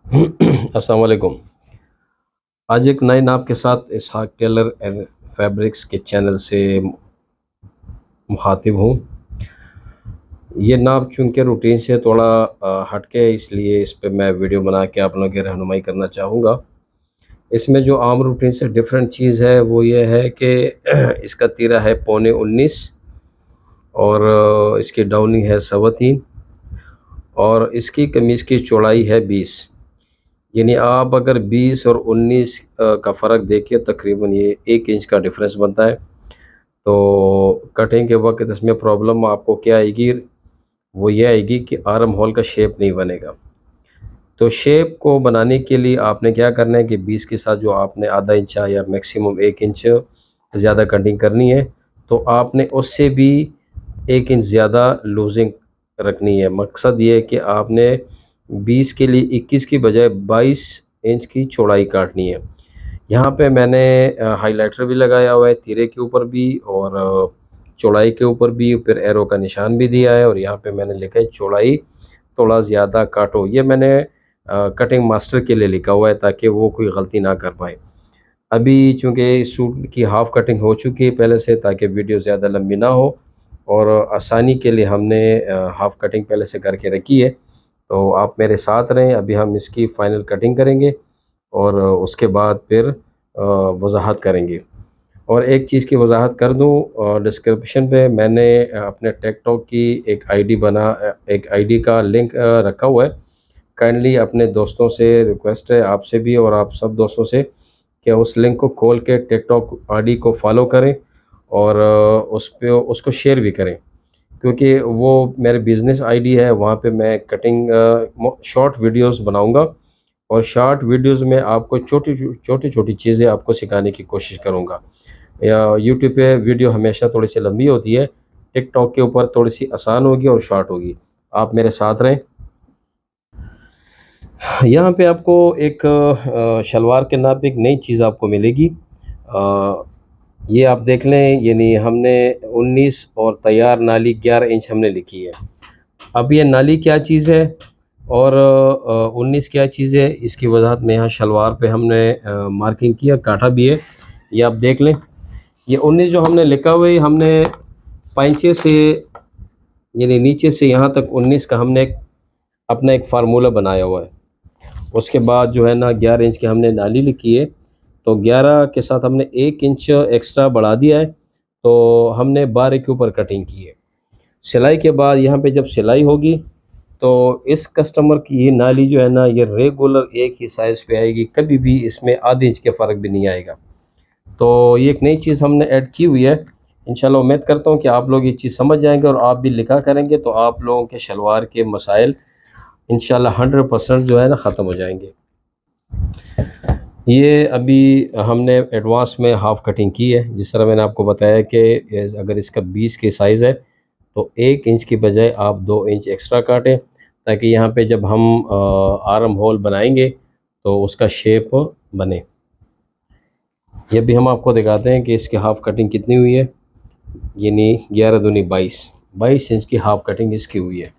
अस्सलाम वालेकुम। आज एक नए नाम के साथ इसहाक टेलर एंड फैब्रिक्स के चैनल से मुखातिब हूँ। ये नाम चूँकि रूटीन से थोड़ा हटके है, इसलिए इस पे मैं वीडियो बना के आप लोगों की रहनुमाई करना चाहूँगा। इसमें जो आम रूटीन से डिफरेंट चीज़ है वो ये है कि इसका तीरा है पौने 19 और इसकी डाउनिंग है 3.25 और इसकी कमीज़ की चौड़ाई है 20। यानी आप अगर 20 और 19 का फ़र्क देखिए, तकरीबन ये 1 इंच का डिफरेंस बनता है। तो कटिंग के वक़्त इसमें प्रॉब्लम आपको क्या आएगी, वो ये आएगी कि आर्म होल का शेप नहीं बनेगा। तो शेप को बनाने के लिए आपने क्या करना है कि 20 के साथ जो आपने आधा इंच या मैक्सिमम 1 इंच ज़्यादा कटिंग करनी है, तो आपने उससे भी 1 इंच ज़्यादा लूज़िंग रखनी है। मकसद ये है कि आपने 20 के लिए 21 की बजाय 22 इंच की चौड़ाई काटनी है। यहाँ पे मैंने हाइलाइटर भी लगाया हुआ है, तीरे के ऊपर भी और चौड़ाई के ऊपर भी, फिर एरो का निशान भी दिया है और यहाँ पे मैंने लिखा है चौड़ाई थोड़ा ज़्यादा काटो। ये मैंने कटिंग मास्टर के लिए लिखा हुआ है ताकि वो कोई गलती ना कर पाए। अभी चूँकि सूट की हाफ़ कटिंग हो चुकी है पहले से, ताकि वीडियो ज़्यादा लंबी ना हो और आसानी के लिए हमने हाफ़ कटिंग पहले से करके रखी है। तो आप मेरे साथ रहें, अभी हम इसकी फ़ाइनल कटिंग करेंगे और उसके बाद फिर वज़ाहत करेंगे। और एक चीज़ की वज़ाहत कर दूँ, डिस्क्रिप्शन पे मैंने अपने टिकटॉक की एक आईडी का लिंक रखा हुआ है। काइंडली अपने दोस्तों से रिक्वेस्ट है, आपसे भी और आप सब दोस्तों से, कि उस लिंक को खोल के टिकटॉक आईडी को फॉलो करें और उस पे उसको शेयर भी करें, क्योंकि वो मेरे बिज़नेस आईडी है। वहाँ पे मैं कटिंग शॉर्ट वीडियोस बनाऊंगा और शॉर्ट वीडियोस में आपको छोटी छोटी चीज़ें आपको सिखाने की कोशिश करूँगा। या यूट्यूब पे वीडियो हमेशा थोड़ी सी लंबी होती है, टिकटॉक के ऊपर थोड़ी सी आसान होगी और शॉर्ट होगी। आप मेरे साथ रहें। यहाँ पे आपको एक शलवार के नाप एक नई चीज़ आपको मिलेगी। ये आप देख लें, यानी हमने 19 और तैयार नाली 11 इंच हमने लिखी है। अब ये नाली क्या चीज़ है और 19 क्या चीज़ है, इसकी वजाहत में यहाँ शलवार पे हमने मार्किंग किया, काटा भी है। ये आप देख लें। ये 19 जो हमने लिखा हुआ है, हमने पैंचे से यानी नीचे से यहाँ तक 19 का हमने अपना एक फार्मूला बनाया हुआ है। उसके बाद जो है ना 11 इंच की हमने नाली लिखी है, तो 11 के साथ हमने 1 इंच एक्स्ट्रा बढ़ा दिया है। तो हमने 12 के ऊपर कटिंग की है। सिलाई के बाद यहाँ पे जब सिलाई होगी, तो इस कस्टमर की ये नाली जो है ना, ये रेगुलर एक ही साइज़ पे आएगी, कभी भी इसमें आधे इंच के फ़र्क भी नहीं आएगा। तो ये एक नई चीज़ हमने ऐड की हुई है। इंशाल्लाह उम्मीद करता हूँ कि आप लोग ये चीज़ समझ जाएंगे और आप भी लिखा करेंगे, तो आप लोगों के शलवार के मसाइल इंशाल्लाह 100% जो है ना ख़त्म हो जाएंगे। ये अभी हमने एडवांस में हाफ़ कटिंग की है। जिस तरह मैंने आपको बताया कि अगर इसका 20 की साइज़ है, तो 1 इंच की बजाय आप 2 इंच एक्स्ट्रा काटें, ताकि यहाँ पे जब हम आर्म होल बनाएंगे तो उसका शेप बने। ये भी हम आपको दिखाते हैं कि इसकी हाफ़ कटिंग कितनी हुई है। यानी 11 दूनी 22 इंच की हाफ़ कटिंग इसकी हुई है।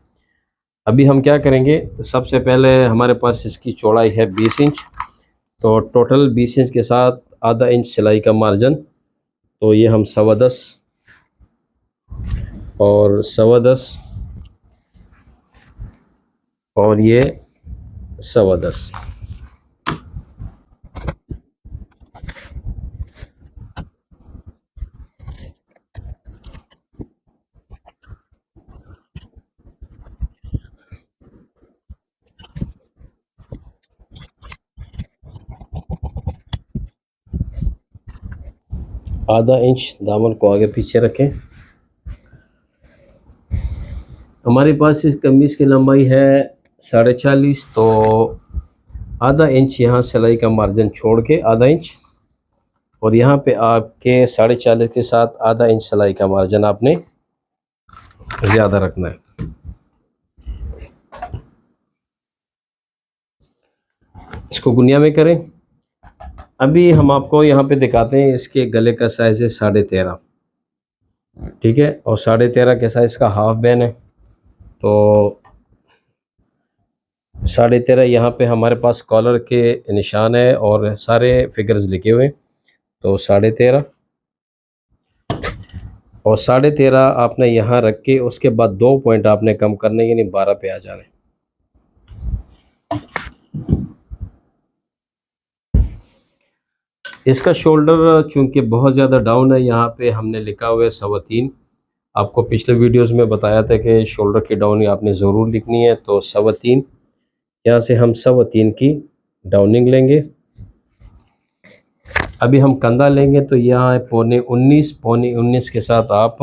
अभी हम क्या करेंगे, तो सबसे पहले हमारे पास इसकी चौड़ाई है 20 इंच, तो टोटल 20 इंच के साथ आधा इंच सिलाई का मार्जिन, तो ये हम 10.25 और 10.25 और ये 10.25। आधा इंच दामन को आगे पीछे रखें। हमारे पास इस कमीज़ की लंबाई है 40.5, तो आधा इंच यहाँ सिलाई का मार्जिन छोड़ के आधा इंच, और यहाँ पे आपके 40.5 के साथ आधा इंच सिलाई का मार्जिन आपने ज़्यादा रखना है। इसको गुनिया में करें। अभी हम आपको यहाँ पे दिखाते हैं, इसके गले का साइज़ है 13.5, ठीक है, और 13.5 के साइज़ का हाफ बैन है। तो 13.5 यहाँ पे हमारे पास कॉलर के निशान है और सारे फिगर्स लिखे हुए, तो 13.5 और 13.5 आपने यहाँ रख के उसके बाद 2 पॉइंट आपने कम करने, यानी 12 पे आ जाने। इसका शोल्डर चूंकि बहुत ज़्यादा डाउन है, यहाँ पे हमने लिखा हुआ है 3.25। आपको पिछले वीडियोस में बताया था कि शोल्डर की डाउनिंग आपने ज़रूर लिखनी है, तो 3.25 यहाँ से हम 3.25 की डाउनिंग लेंगे। अभी हम कंधा लेंगे तो यहाँ है 19.5, 19.5 के साथ आप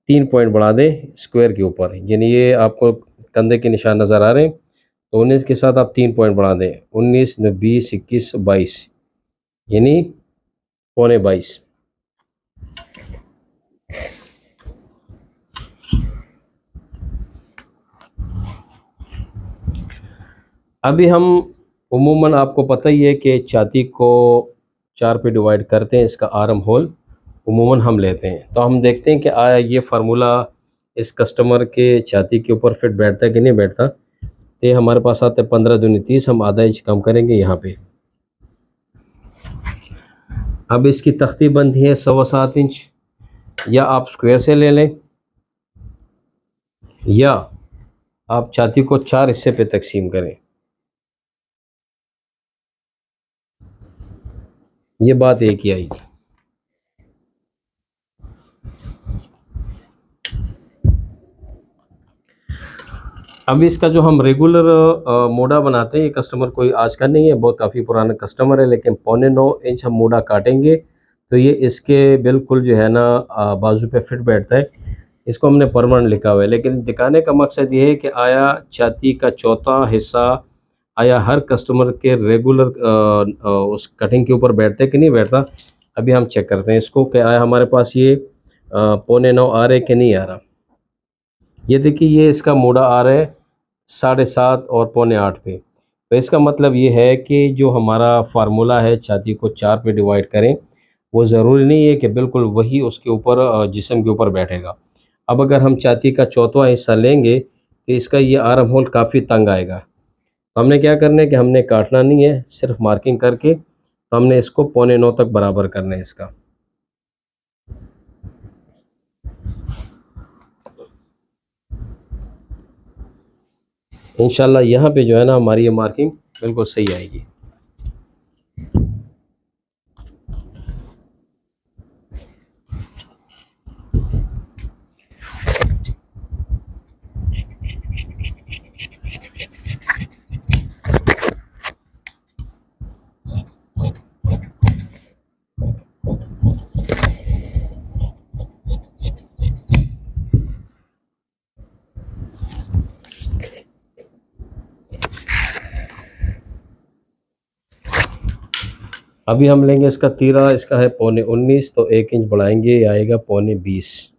3 पॉइंट बढ़ा दें स्क्वायर के ऊपर, यानी ये आपको कंधे के निशान नज़र आ रहे हैं, तो 19 के साथ आप 3 पॉइंट बढ़ा दें, 19, 20, 21, 22, यानी 22.25। अभी हम उमूमन आपको पता ही है कि छाती को 4 पे डिवाइड करते हैं, इसका आर्म होल उमूमन हम लेते हैं। तो हम देखते हैं कि आया ये फार्मूला इस कस्टमर के छाती के ऊपर फिट बैठता है कि नहीं बैठता। तो हमारे पास आते 15 दूनी 30, हम आधा इंच कम करेंगे यहाँ पे। अब इसकी तख्ती बंदी है 7.25 इंच, या आप स्क्वायर से ले लें या आप छाती को 4 हिस्से पे तकसीम करें। ये बात एक ही आएगी। अब इसका जो हम रेगुलर मोड़ा बनाते हैं, ये कस्टमर कोई आज का नहीं है, बहुत काफ़ी पुराना कस्टमर है, लेकिन 9.25 इंच हम मोड़ा काटेंगे तो ये इसके बिल्कुल जो है ना बाजू पे फिट बैठता है। इसको हमने परमानेंट लिखा हुआ है, लेकिन दिखाने का मकसद ये है कि आया छाती का चौथा हिस्सा आया हर कस्टमर के रेगुलर उस कटिंग के ऊपर बैठते कि नहीं बैठता। अभी हम चेक करते हैं इसको कि आया हमारे पास ये 9.25 आ रहा है कि नहीं आ रहा। ये देखिए ये इसका मोड़ा आ रहा है 7.5 और 7.25 पे। तो इसका मतलब ये है कि जो हमारा फार्मूला है छाती को 4 पे डिवाइड करें, वो ज़रूरी नहीं है कि बिल्कुल वही उसके ऊपर जिस्म के ऊपर बैठेगा। अब अगर हम छाती का चौथा हिस्सा लेंगे तो इसका ये आर्म होल काफ़ी तंग आएगा। तो हमने क्या करना है कि हमने काटना नहीं है, सिर्फ मार्किंग करके तो हमने इसको 9.25 तक बराबर करना है इसका। इंशाल्लाह यहाँ पे जो है ना हमारी ये मार्किंग बिल्कुल सही आएगी। अभी हम लेंगे इसका तीरा, इसका है 19.25, तो 1 इंच बढ़ाएंगे, ये आएगा 20.25।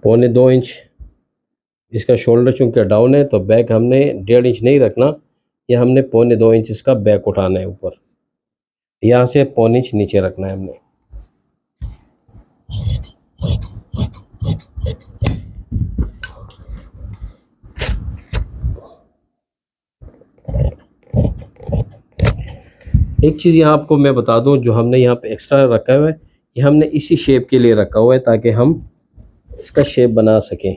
पौने 2 इंच इसका शोल्डर चूँकि डाउन है, तो बैक हमने 1.5 इंच नहीं रखना, ये हमने 2.25 इंच इसका बैक उठाना है ऊपर, यहाँ से 0.25 इंच नीचे रखना है हमने। एक चीज़ यहाँ आपको मैं बता दूँ, जो हमने यहाँ पे एक्स्ट्रा रखा हुआ है, ये हमने इसी शेप के लिए रखा हुआ है ताकि हम इसका शेप बना सकें।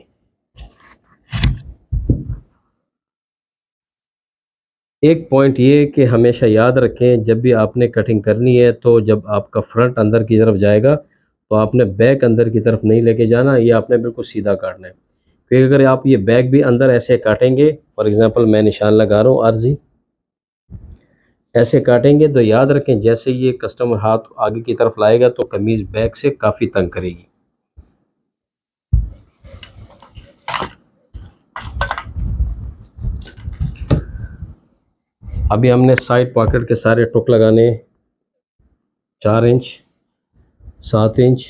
एक पॉइंट ये कि हमेशा याद रखें, जब भी आपने कटिंग करनी है तो जब आपका फ्रंट अंदर की तरफ जाएगा तो आपने बैक अंदर की तरफ नहीं लेके जाना, ये आपने बिल्कुल सीधा काटना है। क्योंकि अगर आप ये बैक भी अंदर ऐसे काटेंगे, फॉर एग्जांपल मैं निशान लगा रहा हूँ अर्जी, ऐसे काटेंगे तो याद रखें जैसे ये कस्टमर हाथ आगे की तरफ लाएगा तो कमीज़ बैक से काफ़ी तंग करेगी। अभी हमने साइड पॉकेट के सारे टुक लगाने, 4 इंच, 7 इंच,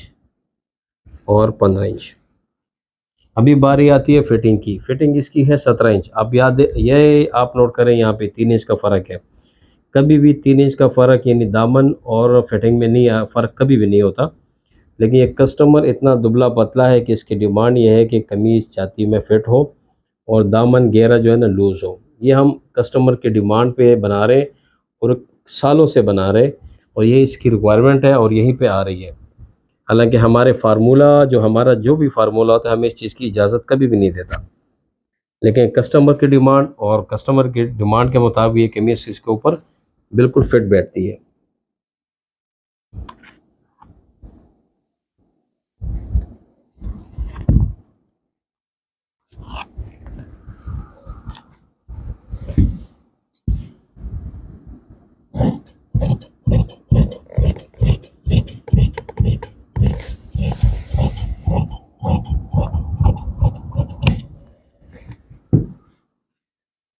और 15 इंच। अभी बारी आती है फिटिंग की। फिटिंग इसकी है 17 इंच। आप ये आप नोट करें, यहाँ पे 3 इंच का फ़र्क है। कभी भी 3 इंच का फ़र्क यानी दामन और फिटिंग में नहीं फ़र्क कभी भी नहीं होता। लेकिन ये कस्टमर इतना दुबला पतला है कि इसकी डिमांड ये है कि कमीज़ छाती में फिट हो और दामन घेरा जो है ना लूज़ हो। ये हम कस्टमर की डिमांड पे बना रहे हैं और सालों से बना रहे, और ये इसकी रिक्वायरमेंट है और यहीं पे आ रही है। हालांकि हमारा जो भी फार्मूला होता है, हमें इस चीज़ की इजाज़त कभी भी नहीं देता, लेकिन कस्टमर की डिमांड के मुताबिक ये कमीज़ इसके ऊपर बिल्कुल फिट बैठती है।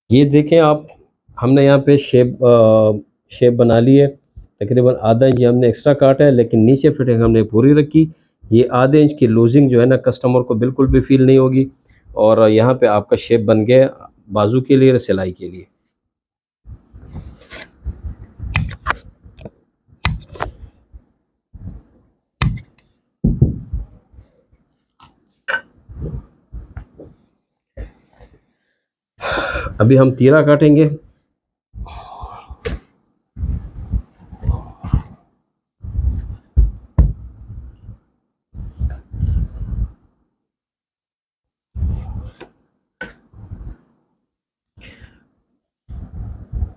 ये देखें आप, हमने यहाँ पे शेप बना ली है। तकरीबन आधा इंच हमने एक्स्ट्रा काटा है, लेकिन नीचे फिटिंग हमने पूरी रखी। ये आधे इंच की लूजिंग जो है ना कस्टमर को बिल्कुल भी फील नहीं होगी, और यहाँ पे आपका शेप बन गया बाजू के लिए और सिलाई के लिए। अभी हम तीरा काटेंगे।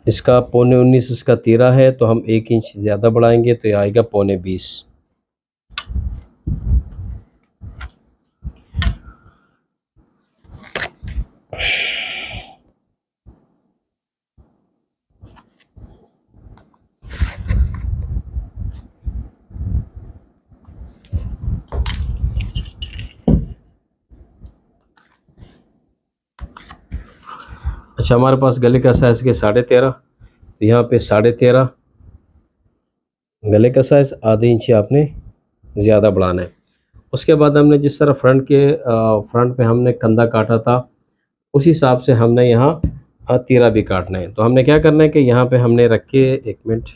इसका 19.25 इसका तीरा है, तो हम 1 इंच ज़्यादा बढ़ाएंगे तो ये आएगा 19.25। अच्छा, हमारे पास गले का साइज़ के 13.5, तो यहाँ पे 13.5 गले का साइज़, आधे इंच आपने ज़्यादा बढ़ाना है। उसके बाद हमने जिस तरह फ्रंट पे हमने कंधा काटा था, उस हिसाब से हमने यहाँ तीरा भी काटना है। तो हमने क्या करना है कि यहाँ पे हमने रख के, एक मिनट,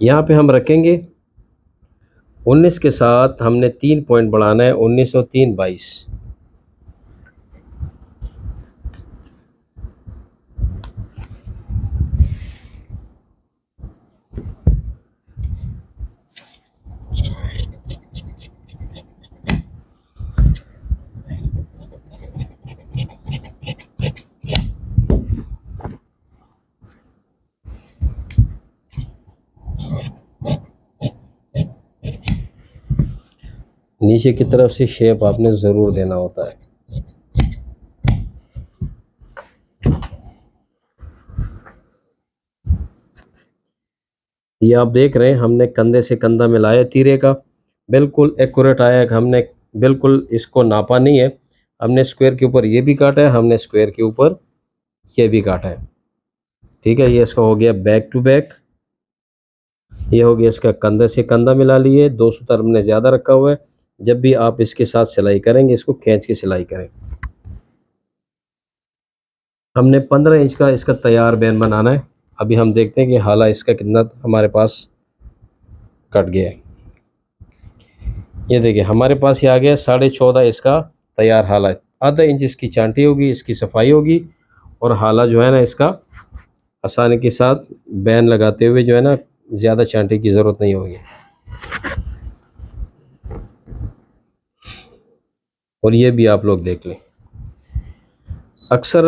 यहाँ पे हम रखेंगे 19 के साथ हमने 3 पॉइंट बढ़ाना है, 19 और 3 22। नीचे की तरफ से शेप आपने ज़रूर देना होता है। ये आप देख रहे हैं, हमने कंधे से कंधा मिलाया तीरे का, बिल्कुल एक्यूरेट आया। हमने बिल्कुल इसको नापा नहीं है, हमने स्क्वायर के ऊपर ये भी काटा है, हमने स्क्वायर के ऊपर ये भी काटा है। ठीक है, ये इसका हो गया बैक टू बैक। ये हो गया इसका कंधे से कंधा मिला लिए, 2 सूतर हमने ज़्यादा रखा हुआ है। जब भी आप इसके साथ सिलाई करेंगे, इसको खींच के सिलाई करें। हमने 15 इंच का इसका तैयार बैन बनाना है। अभी हम देखते हैं कि हाला इसका कितना हमारे पास कट गया है। ये देखिए, हमारे पास ये आ गया 14.5 इसका तैयार हाला है। आधा इंच इसकी चांटी होगी, इसकी सफाई होगी, और हाला जो है ना इसका आसानी के साथ बैन लगाते हुए जो है ना, ज़्यादा चांटी की ज़रूरत नहीं होगी। और ये भी आप लोग देख लें। अक्सर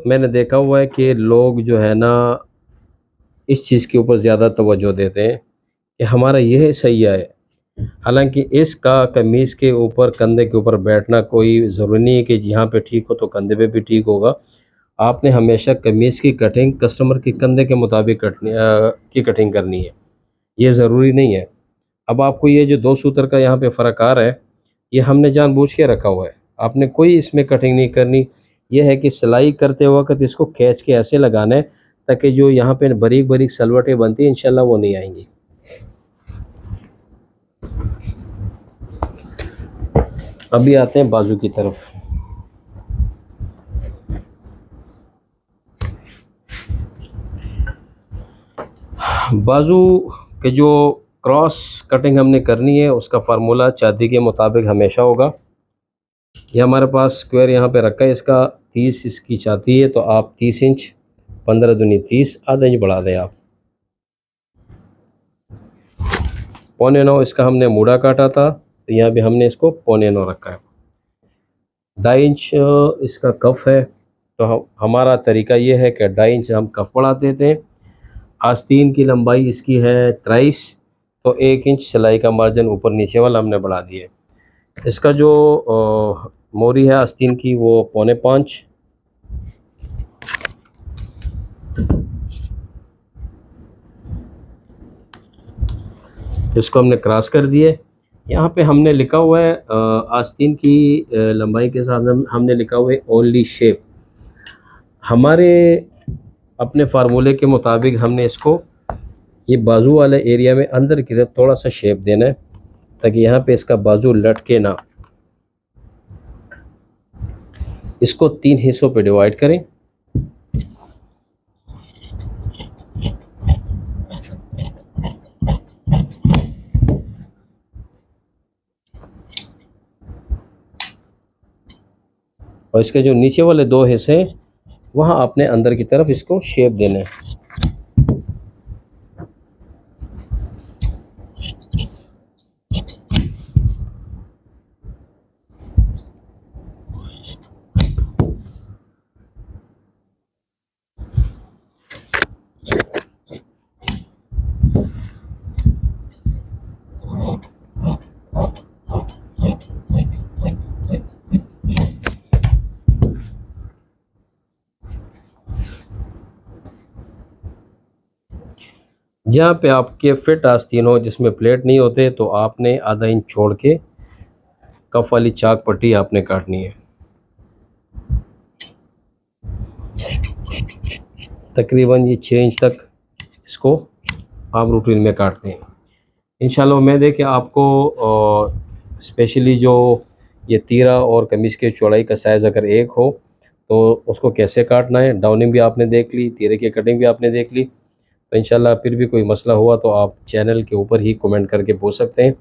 मैंने देखा हुआ है कि लोग जो है ना इस चीज़ के ऊपर ज़्यादा तवज्जो देते हैं कि हमारा यह सही है। हालांकि इसका कमीज़ के ऊपर, कंधे के ऊपर बैठना कोई ज़रूरी नहीं है कि यहाँ पे ठीक हो तो कंधे पे भी ठीक होगा। आपने हमेशा कमीज़ की कटिंग कस्टमर के कंधे के मुताबिक की कटिंग करनी है, ये ज़रूरी नहीं है। अब आपको ये जो 2 सूत्र का यहाँ पे फ़र्क आ रहा है, ये हमने जानबूझ के रखा हुआ है। आपने कोई इसमें कटिंग नहीं करनी। ये है कि सिलाई करते वक़्त इसको खींच के ऐसे लगाना है ताकि जो यहाँ पे बारीक-बारीक सलवटें बनती हैं, इंशाल्लाह वो नहीं आएँगी। अभी आते हैं बाजू की तरफ। बाजू के जो क्रॉस कटिंग हमने करनी है उसका फार्मूला चांदी के मुताबिक हमेशा होगा। ये हमारे पास स्क्वायर यहाँ पे रखा है, इसका 30 इसकी चाहती है तो आप 30 इंच, 15 दूनी 30, आधा इंच बढ़ा दें आप। 1.25 इसका हमने मूड़ा काटा था, तो यहाँ भी हमने इसको 1.25 रखा है। 2.5 इंच इसका कफ है, तो हमारा तरीका ये है कि 2.5 इंच हम कफ बढ़ा देते हैं। आस्तीन की लंबाई इसकी है 23, तो 1 इंच सिलाई का मार्जिन ऊपर नीचे वाला हमने बढ़ा दिया। इसका जो मोरी है आस्तीन की वो 4.25। इसको हमने क्रॉस कर दिए। यहाँ पे हमने लिखा हुआ है आस्तीन की लंबाई के साथ हमने लिखा हुआ है ओनली शेप। हमारे अपने फार्मूले के मुताबिक हमने इसको ये बाजू वाले एरिया में अंदर की तरफ थोड़ा सा शेप देना है, ताकि यहाँ पे इसका बाजू लटके ना। इसको 3 हिस्सों पे डिवाइड करें। और इसके जो नीचे वाले 2 हिस्से हैं वहाँ आपने अंदर की तरफ इसको शेप देना है। जहाँ पे आपके फिट आस्तीन हो जिसमें प्लेट नहीं होते, तो आपने आधा इंच छोड़ के कफ वाली चाक पट्टी आपने काटनी है। तकरीबन ये 6 इंच तक इसको आप रूटीन में काटते हैं। इंशाल्लाह उम्मीद है कि आपको स्पेशली जो ये तीरा और कमीज़ के चौड़ाई का साइज़ अगर एक हो तो उसको कैसे काटना है, डाउनिंग भी आपने देख ली, तीरे की कटिंग भी आपने देख ली। तो इंशाल्लाह फिर भी कोई मसला हुआ तो आप चैनल के ऊपर ही कमेंट करके पूछ सकते हैं।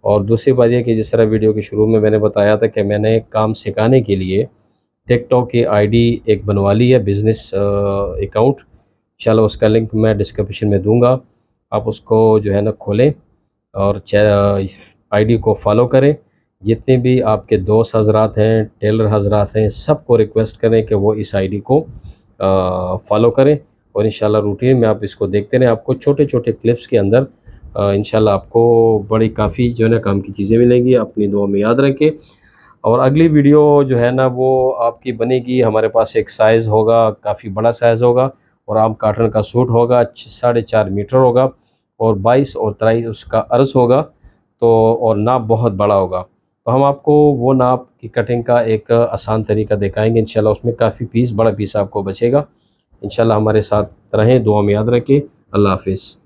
और दूसरी बात यह कि जिस तरह वीडियो के शुरू में मैंने बताया था कि मैंने काम सिखाने के लिए टिकटॉक की आईडी एक बनवा ली है, बिज़नेस अकाउंट। इंशाल्लाह उसका लिंक मैं डिस्क्रिप्शन में दूंगा, आप उसको जो है ना खोलें और आईडी को फॉलो करें। जितने भी आपके दोस्त हजरात हैं, टेलर हजरात हैं, सबको रिक्वेस्ट करें कि वो इस आईडी को फॉलो करें। और इंशाल्लाह रूटीन में आप इसको देखते रहें, आपको छोटे छोटे क्लिप्स के अंदर इंशाल्लाह आपको बड़ी काफ़ी जो है ना काम की चीज़ें मिलेंगी। अपनी दुआ में याद रखें। और अगली वीडियो जो है ना वो आपकी बनेगी, हमारे पास एक साइज़ होगा, काफ़ी बड़ा साइज़ होगा और आम काटन का सूट होगा, 4.5 मीटर होगा और 22 और 23 उसका अर्ज़ होगा, तो और नाप बहुत बड़ा होगा। तो हम आपको वो नाप की कटिंग का एक आसान तरीका दिखाएंगे इंशाल्लाह। उसमें काफ़ी पीस, बड़ा पीस आपको बचेगा। इंशाल्लाह हमारे साथ रहें, दुआ में याद रखें। अल्लाह हाफिज़।